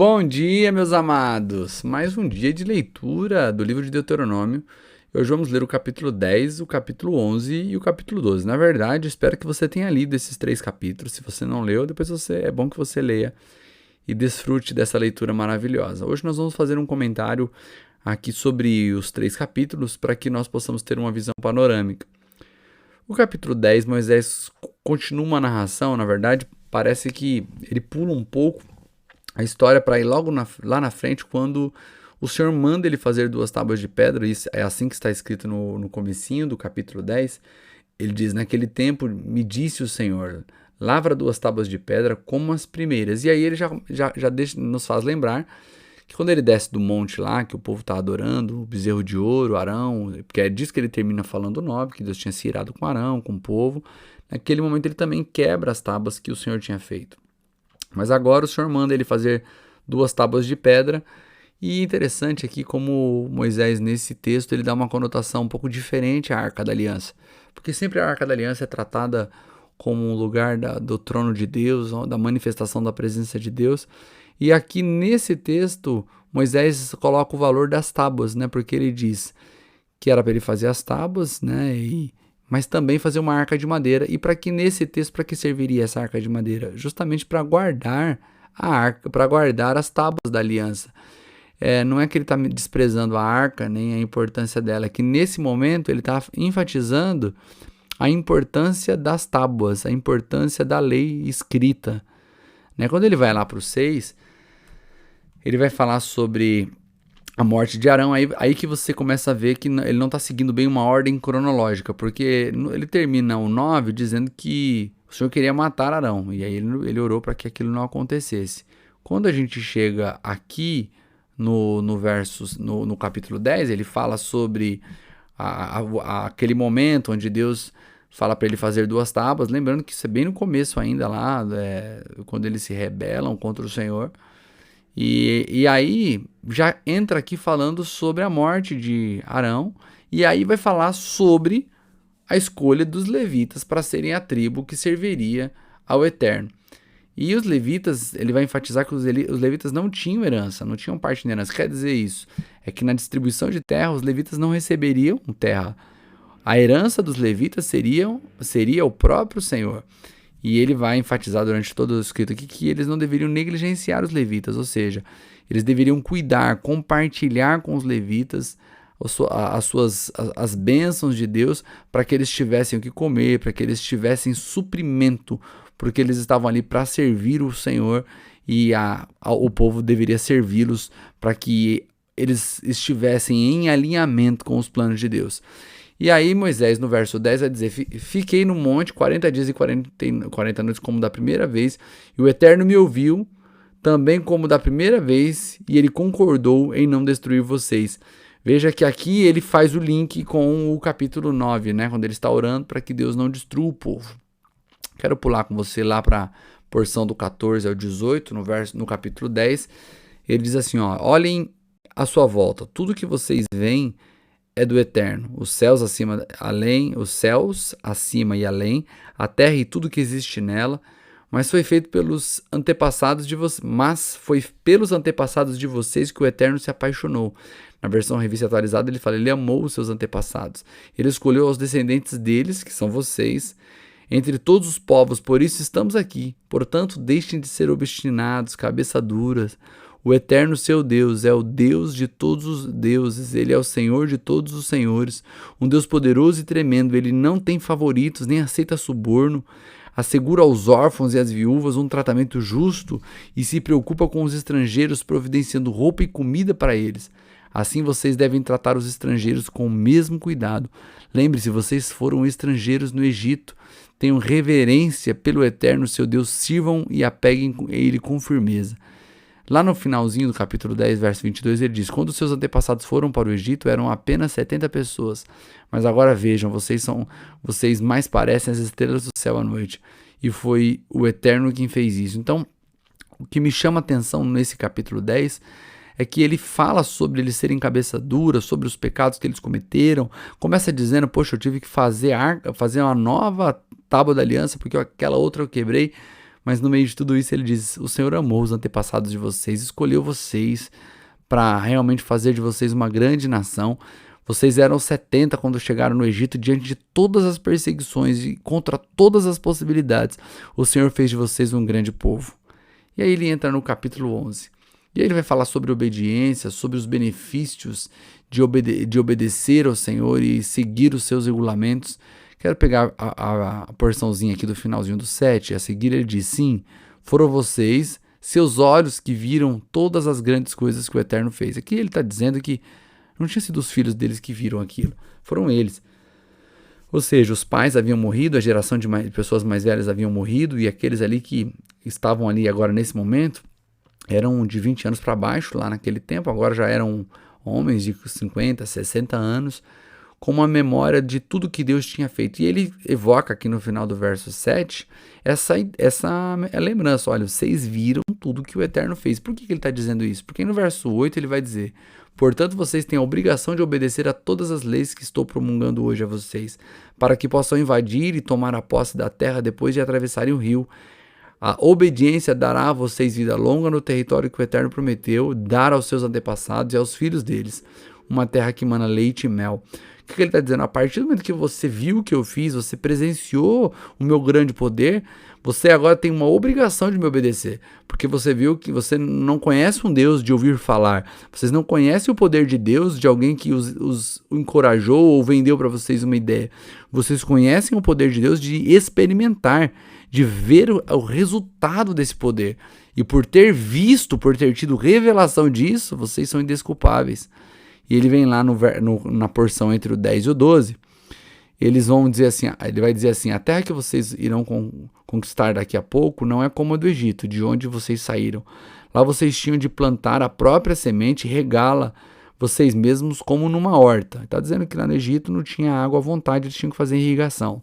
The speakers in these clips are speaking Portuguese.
Bom dia, meus amados! Mais um dia de leitura do livro de Deuteronômio. Hoje vamos ler o capítulo 10, o capítulo 11 e o capítulo 12. Na verdade, espero que você tenha lido esses três capítulos. Se você não leu, é bom que você leia e desfrute dessa leitura maravilhosa. Hoje nós vamos fazer um comentário aqui sobre os três capítulos para que nós possamos ter uma visão panorâmica. O capítulo 10, Moisés continua uma narração, na verdade, parece que ele pula um pouco a história para ir logo lá na frente, quando o Senhor manda ele fazer 2 tábuas de pedra. Isso é assim que está escrito no comecinho do capítulo 10. Ele diz: naquele tempo me disse o Senhor, lavra 2 tábuas de pedra como as primeiras. E aí ele já nos faz lembrar que quando ele desce do monte lá, que o povo está adorando, o bezerro de ouro, Arão, porque é disso que ele termina falando 9, que Deus tinha se irado com Arão, com o povo. Naquele momento ele também quebra as tábuas que o Senhor tinha feito. Mas agora o Senhor manda ele fazer 2 tábuas de pedra. E interessante aqui como Moisés, nesse texto, ele dá uma conotação um pouco diferente à Arca da Aliança. Porque sempre a Arca da Aliança é tratada como um lugar do trono de Deus, da manifestação da presença de Deus. E aqui nesse texto, Moisés coloca o valor das tábuas, né? Porque ele diz que era para ele fazer as tábuas, né? Mas também fazer uma arca de madeira. E para que nesse texto, para que serviria essa arca de madeira? Justamente para guardar a arca, para guardar as tábuas da aliança. Não é que ele está desprezando a arca, nem a importância dela, é que nesse momento ele está enfatizando a importância das tábuas, a importância da lei escrita. Né? Quando ele vai lá para o 6, ele vai falar sobre a morte de Arão, aí que você começa a ver que ele não está seguindo bem uma ordem cronológica, porque ele termina o 9 dizendo que o Senhor queria matar Arão, e aí ele orou para que aquilo não acontecesse. Quando a gente chega aqui no capítulo 10, ele fala sobre aquele momento onde Deus fala para ele fazer 2 tábuas, lembrando que isso é bem no começo ainda lá, quando eles se rebelam contra o Senhor. E aí já entra aqui falando sobre a morte de Arão, e aí vai falar sobre a escolha dos levitas para serem a tribo que serviria ao Eterno. E os levitas, ele vai enfatizar que os levitas não tinham herança, não tinham parte de herança. Quer dizer isso? É que na distribuição de terra, os levitas não receberiam terra. A herança dos levitas seria o próprio Senhor. E ele vai enfatizar durante todo o escrito aqui que eles não deveriam negligenciar os levitas, ou seja, eles deveriam cuidar, compartilhar com os levitas as bênçãos de Deus, para que eles tivessem o que comer, para que eles tivessem suprimento, porque eles estavam ali para servir o Senhor, e o povo deveria servi-los para que eles estivessem em alinhamento com os planos de Deus. E aí Moisés, no verso 10, vai dizer: fiquei no monte 40 dias e 40 noites como da primeira vez, e o Eterno me ouviu, também como da primeira vez, e ele concordou em não destruir vocês. Veja que aqui ele faz o link com o capítulo 9, né, quando ele está orando para que Deus não destrua o povo. Quero pular com você lá para a porção do 14 ao 18, no capítulo 10. Ele diz assim: olhem à sua volta, tudo que vocês veem é do Eterno, os céus acima e além, a terra e tudo que existe nela, mas foi pelos antepassados de vocês que o Eterno se apaixonou. Na versão revista atualizada ele fala: ele amou os seus antepassados, ele escolheu os descendentes deles, que são vocês, entre todos os povos, por isso estamos aqui. Portanto, deixem de ser obstinados, cabeça duras. O Eterno seu Deus é o Deus de todos os deuses, ele é o Senhor de todos os senhores, um Deus poderoso e tremendo. Ele não tem favoritos, nem aceita suborno, assegura aos órfãos e às viúvas um tratamento justo e se preocupa com os estrangeiros, providenciando roupa e comida para eles. Assim vocês devem tratar os estrangeiros com o mesmo cuidado. Lembre-se, vocês foram estrangeiros no Egito. Tenham reverência pelo Eterno seu Deus, sirvam e apeguem a ele com firmeza. Lá no finalzinho do capítulo 10, verso 22, ele diz: quando seus antepassados foram para o Egito, eram apenas 70 pessoas. Mas agora vejam, vocês mais parecem as estrelas do céu à noite. E foi o Eterno quem fez isso. Então, o que me chama a atenção nesse capítulo 10 é que ele fala sobre eles serem cabeça dura, sobre os pecados que eles cometeram. Começa dizendo: poxa, eu tive que fazer uma nova tábua da aliança, porque aquela outra eu quebrei. Mas no meio de tudo isso ele diz, o Senhor amou os antepassados de vocês, escolheu vocês para realmente fazer de vocês uma grande nação. Vocês eram 70 quando chegaram no Egito, diante de todas as perseguições e contra todas as possibilidades. O Senhor fez de vocês um grande povo. E aí ele entra no capítulo 11. E aí ele vai falar sobre obediência, sobre os benefícios de obedecer ao Senhor e seguir os seus regulamentos. Quero pegar a porçãozinha aqui do finalzinho do 7. A seguir ele diz, sim, foram vocês, seus olhos que viram todas as grandes coisas que o Eterno fez. Aqui ele está dizendo que não tinha sido os filhos deles que viram aquilo, foram eles. Ou seja, os pais haviam morrido, a geração de pessoas mais velhas haviam morrido, e aqueles ali que estavam ali agora nesse momento, eram de 20 anos para baixo lá naquele tempo, agora já eram homens de 50, 60 anos, com uma memória de tudo que Deus tinha feito. E ele evoca aqui no final do verso 7, essa lembrança, olha, vocês viram tudo que o Eterno fez. Por que ele está dizendo isso? Porque no verso 8 ele vai dizer, portanto vocês têm a obrigação de obedecer a todas as leis que estou promulgando hoje a vocês, para que possam invadir e tomar a posse da terra depois de atravessarem o rio. A obediência dará a vocês vida longa no território que o Eterno prometeu dar aos seus antepassados e aos filhos deles, uma terra que mana leite e mel. O que ele está dizendo? A partir do momento que você viu o que eu fiz, você presenciou o meu grande poder, você agora tem uma obrigação de me obedecer, porque você viu que você não conhece um Deus de ouvir falar, vocês não conhecem o poder de Deus de alguém que os encorajou ou vendeu para vocês uma ideia. Vocês conhecem o poder de Deus de experimentar, de ver o resultado desse poder. E por ter visto, por ter tido revelação disso, vocês são indesculpáveis. E ele vem lá na porção entre o 10 e o 12, ele vai dizer assim, a terra que vocês irão conquistar daqui a pouco não é como a do Egito, de onde vocês saíram. Lá vocês tinham de plantar a própria semente e regá-la vocês mesmos como numa horta. Está dizendo que lá no Egito não tinha água à vontade, eles tinham que fazer irrigação.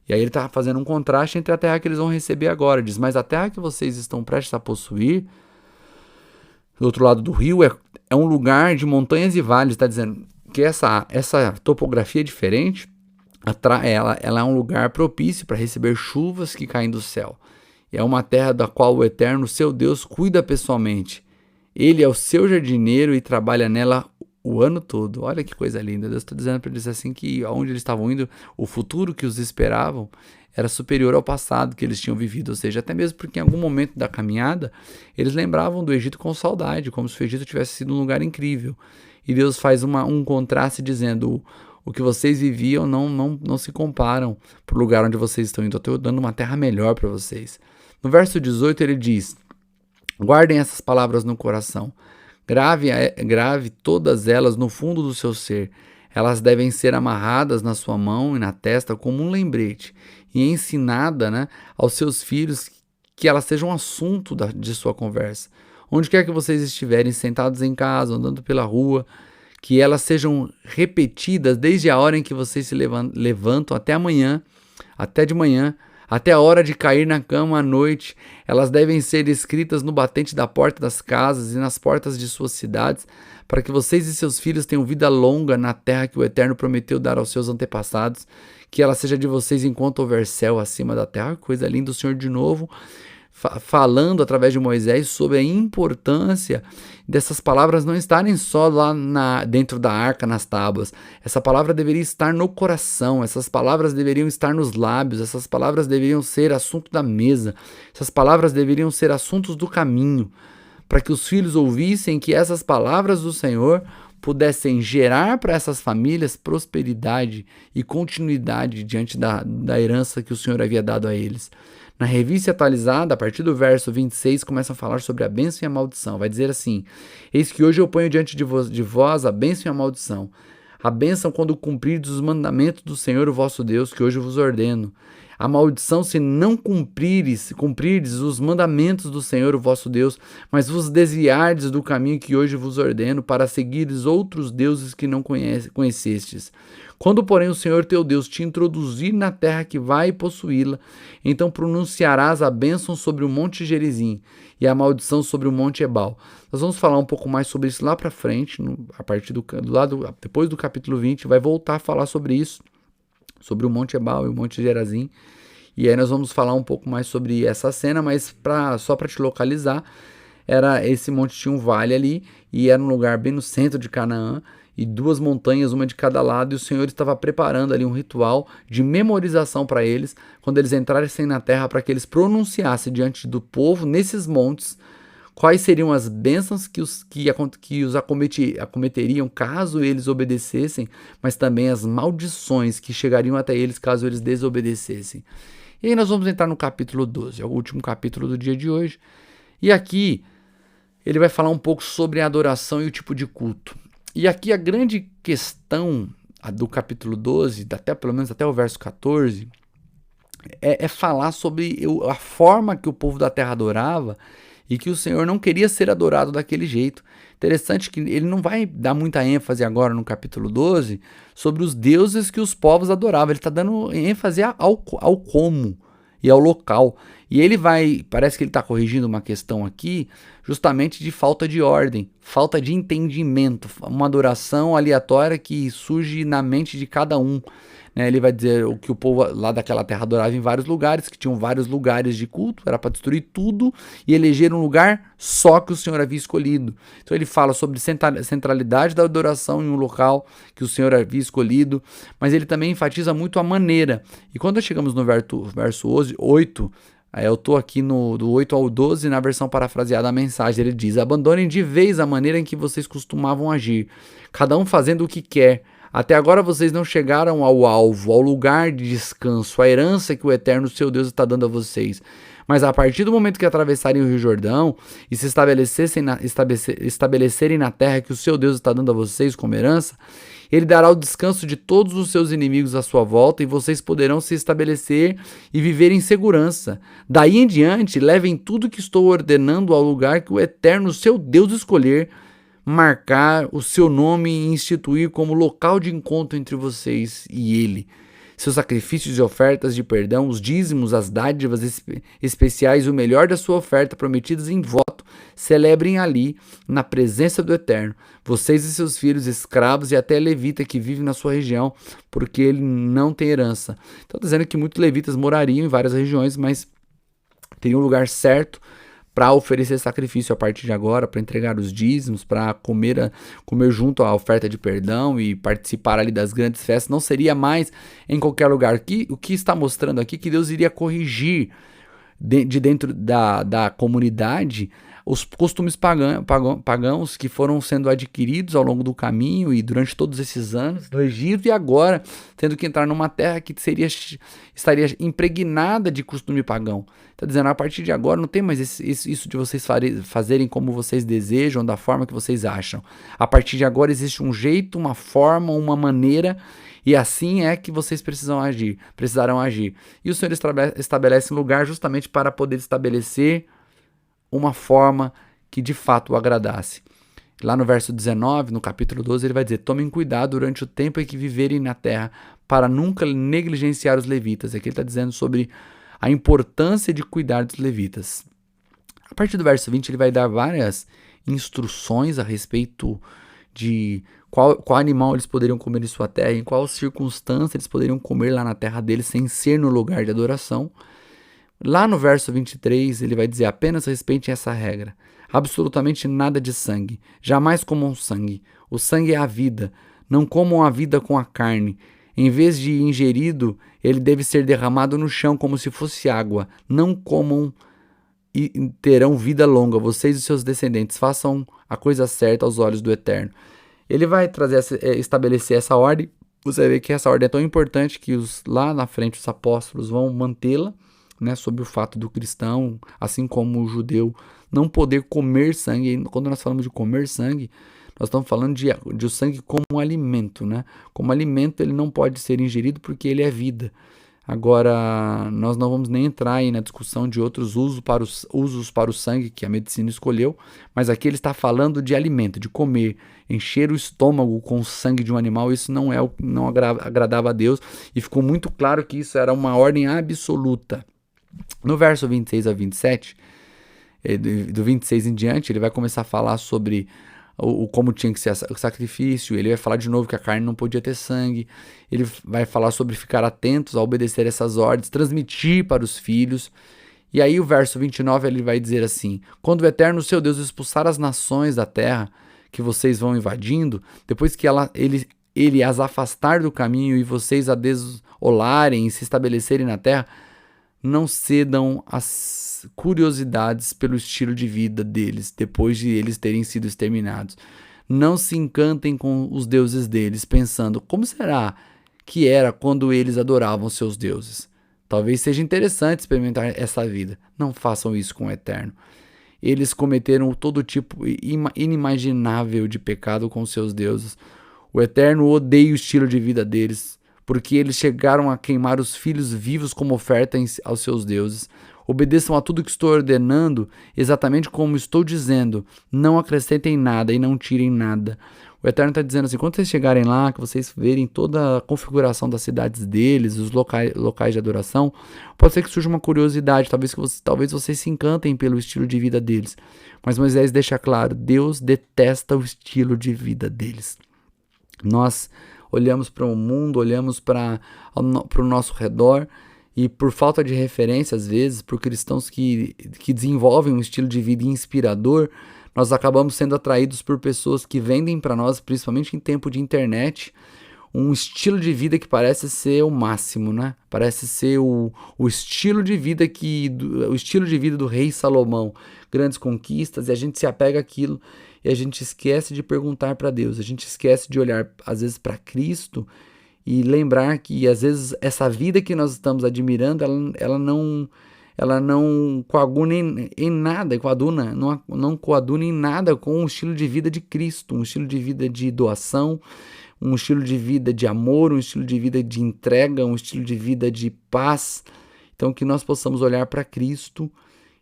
E aí ele está fazendo um contraste entre a terra que eles vão receber agora. Diz, mas a terra que vocês estão prestes a possuir, do outro lado do rio, é um lugar de montanhas e vales. Está dizendo que essa topografia é diferente. Ela é um lugar propício para receber chuvas que caem do céu. É uma terra da qual o Eterno, seu Deus, cuida pessoalmente. Ele é o seu jardineiro e trabalha nela o ano todo. Olha que coisa linda. Deus está dizendo para eles assim que aonde eles estavam indo, o futuro que os esperavam era superior ao passado que eles tinham vivido. Ou seja, até mesmo porque em algum momento da caminhada, eles lembravam do Egito com saudade, como se o Egito tivesse sido um lugar incrível. E Deus faz um contraste dizendo, o que vocês viviam não se comparam para o lugar onde vocês estão indo. Eu estou dando uma terra melhor para vocês. No verso 18 ele diz, guardem essas palavras no coração. Grave todas elas no fundo do seu ser. Elas devem ser amarradas na sua mão e na testa como um lembrete e ensinada, aos seus filhos, que elas sejam assunto de sua conversa. Onde quer que vocês estiverem, sentados em casa, andando pela rua, que elas sejam repetidas desde a hora em que vocês se levantam até amanhã, até de manhã, até a hora de cair na cama à noite. Elas devem ser escritas no batente da porta das casas e nas portas de suas cidades, para que vocês e seus filhos tenham vida longa na terra que o Eterno prometeu dar aos seus antepassados, que ela seja de vocês enquanto houver céu acima da terra. Coisa linda, o Senhor de novo falando através de Moisés sobre a importância dessas palavras não estarem só lá dentro da arca, nas tábuas. Essa palavra deveria estar no coração, essas palavras deveriam estar nos lábios, essas palavras deveriam ser assunto da mesa, essas palavras deveriam ser assuntos do caminho, para que os filhos ouvissem que essas palavras do Senhor pudessem gerar para essas famílias prosperidade e continuidade diante da herança que o Senhor havia dado a eles. Na revista atualizada, a partir do verso 26, começa a falar sobre a bênção e a maldição. Vai dizer assim, eis que hoje eu ponho diante de vós a bênção e a maldição. A bênção quando cumprirdes os mandamentos do Senhor, o vosso Deus, que hoje vos ordeno. A maldição se não cumprirdes os mandamentos do Senhor, o vosso Deus, mas vos desviardes do caminho que hoje vos ordeno, para seguires outros deuses que não conhecestes. Quando, porém, o Senhor teu Deus te introduzir na terra que vai possuí-la, então pronunciarás a bênção sobre o monte Gerizim e a maldição sobre o monte Ebal. Nós vamos falar um pouco mais sobre isso lá para frente, a partir depois do capítulo 20, vai voltar a falar sobre isso, sobre o monte Ebal e o monte Gerizim. E aí nós vamos falar um pouco mais sobre essa cena, mas só para te localizar, esse monte tinha um vale ali, e era um lugar bem no centro de Canaã, e 2 montanhas, uma de cada lado, e o Senhor estava preparando ali um ritual de memorização para eles, quando eles entrassem na terra, para que eles pronunciassem diante do povo, nesses montes, quais seriam as bênçãos que os acometeriam caso eles obedecessem, mas também as maldições que chegariam até eles caso eles desobedecessem. E aí nós vamos entrar no capítulo 12, é o último capítulo do dia de hoje, e aqui ele vai falar um pouco sobre a adoração e o tipo de culto. E aqui a grande questão do capítulo 12, pelo menos até o verso 14, é falar sobre a forma que o povo da terra adorava e que o Senhor não queria ser adorado daquele jeito. Interessante que ele não vai dar muita ênfase agora no capítulo 12 sobre os deuses que os povos adoravam. Ele está dando ênfase ao como e ao local. E parece que ele está corrigindo uma questão aqui, justamente de falta de ordem, falta de entendimento, uma adoração aleatória que surge na mente de cada um. Ele vai dizer o que o povo lá daquela terra adorava em vários lugares, que tinham vários lugares de culto, era para destruir tudo e eleger um lugar só que o Senhor havia escolhido. Então ele fala sobre centralidade da adoração em um local que o Senhor havia escolhido, mas ele também enfatiza muito a maneira. E quando chegamos no verso 8, eu estou aqui do 8 ao 12 na versão parafraseada da mensagem, ele diz: abandonem de vez a maneira em que vocês costumavam agir, cada um fazendo o que quer. Até agora vocês não chegaram ao alvo, ao lugar de descanso, à herança que o Eterno, seu Deus, está dando a vocês. Mas a partir do momento que atravessarem o Rio Jordão e se estabelecerem na terra que o seu Deus está dando a vocês como herança, ele dará o descanso de todos os seus inimigos à sua volta e vocês poderão se estabelecer e viver em segurança. Daí em diante, levem tudo que estou ordenando ao lugar que o Eterno, seu Deus, escolher, marcar o seu nome e instituir como local de encontro entre vocês e ele. Seus sacrifícios e ofertas de perdão, os dízimos, as dádivas especiais, o melhor da sua oferta prometidas em voto, celebrem ali, na presença do Eterno, vocês e seus filhos, escravos e até levita que vive na sua região, porque ele não tem herança. Então, dizendo que muitos levitas morariam em várias regiões, mas teriam um lugar certo para oferecer sacrifício a partir de agora, para entregar os dízimos, para comer junto à oferta de perdão e participar ali das grandes festas. Não seria mais em qualquer lugar. O que está mostrando aqui que Deus iria corrigir de dentro da comunidade os costumes pagãos que foram sendo adquiridos ao longo do caminho e durante todos esses anos no Egito, e agora tendo que entrar numa terra que estaria impregnada de costume pagão. Está dizendo, a partir de agora não tem mais isso de vocês fazerem como vocês desejam, da forma que vocês acham. A partir de agora existe um jeito, uma forma, uma maneira, e assim é que vocês precisarão agir. E o Senhor estabelece um lugar justamente para poder estabelecer uma forma que de fato o agradasse. Lá no verso 19, no capítulo 12, ele vai dizer: tomem cuidado durante o tempo em que viverem na terra, para nunca negligenciar os levitas. Aqui ele está dizendo sobre a importância de cuidar dos levitas. A partir do verso 20, ele vai dar várias instruções a respeito de qual animal eles poderiam comer em sua terra, em qual circunstância eles poderiam comer lá na terra deles, sem ser no lugar de adoração. Lá no verso 23, ele vai dizer: apenas respeitem essa regra. Absolutamente nada de sangue. Jamais comam sangue. O sangue é a vida. Não comam a vida com a carne. Em vez de ingerido, ele deve ser derramado no chão como se fosse água. Não comam e terão vida longa. Vocês e seus descendentes façam a coisa certa aos olhos do Eterno. Ele vai estabelecer essa ordem. Você vê que essa ordem é tão importante que lá na frente os apóstolos vão mantê-la, sobre o fato do cristão, assim como o judeu, não poder comer sangue. E quando nós falamos de comer sangue, nós estamos falando de o sangue como alimento, Como alimento ele não pode ser ingerido porque ele é vida. Agora, nós não vamos nem entrar aí na discussão de outros usos para o sangue que a medicina escolheu, mas aqui ele está falando de alimento, de comer, encher o estômago com o sangue de um animal. Isso não agradava a Deus, e ficou muito claro que isso era uma ordem absoluta. No verso 26 a 27, do 26 em diante, ele vai começar a falar sobre como tinha que ser o sacrifício. Ele vai falar de novo que a carne não podia ter sangue. Ele vai falar sobre ficar atentos a obedecer essas ordens, transmitir para os filhos. E aí o verso 29 ele vai dizer assim: quando o Eterno seu Deus expulsar as nações da terra que vocês vão invadindo, depois que ele as afastar do caminho e vocês a desolarem e se estabelecerem na terra, não cedam às curiosidades pelo estilo de vida deles, depois de eles terem sido exterminados. Não se encantem com os deuses deles, pensando, como será que era quando eles adoravam seus deuses? Talvez seja interessante experimentar essa vida. Não façam isso com o Eterno. Eles cometeram todo tipo inimaginável de pecado com seus deuses. O Eterno odeia o estilo de vida deles, porque eles chegaram a queimar os filhos vivos como oferta aos seus deuses. Obedeçam a tudo que estou ordenando, exatamente como estou dizendo. Não acrescentem nada e não tirem nada. O Eterno está dizendo assim, quando vocês chegarem lá, que vocês verem toda a configuração das cidades deles, os locais de adoração, pode ser que surja uma curiosidade, talvez vocês se encantem pelo estilo de vida deles. Mas Moisés deixa claro, Deus detesta o estilo de vida deles. Nós olhamos para o mundo, olhamos para o nosso redor e por falta de referência, às vezes, por cristãos que desenvolvem um estilo de vida inspirador, nós acabamos sendo atraídos por pessoas que vendem para nós, principalmente em tempo de internet, um estilo de vida que parece ser o máximo, né? Parece ser o estilo de vida o estilo de vida do rei Salomão, grandes conquistas, e a gente se apega àquilo e a gente esquece de perguntar para Deus, a gente esquece de olhar às vezes para Cristo e lembrar que às vezes essa vida que nós estamos admirando, ela não coaduna em nada, não coaduna em nada com o estilo de vida de Cristo, um estilo de vida de doação, um estilo de vida de amor, um estilo de vida de entrega, um estilo de vida de paz. Então que nós possamos olhar para Cristo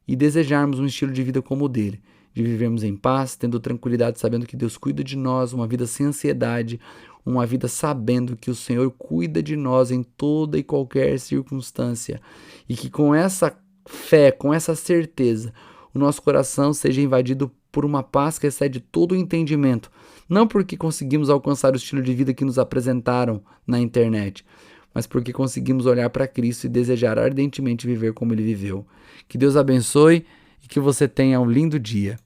e desejarmos um estilo de vida como o dele, de vivermos em paz, tendo tranquilidade, sabendo que Deus cuida de nós, uma vida sem ansiedade, uma vida sabendo que o Senhor cuida de nós em toda e qualquer circunstância, e que com essa fé, com essa certeza, o nosso coração seja invadido por uma paz que excede todo o entendimento, não porque conseguimos alcançar o estilo de vida que nos apresentaram na internet, mas porque conseguimos olhar para Cristo e desejar ardentemente viver como Ele viveu. Que Deus abençoe e que você tenha um lindo dia.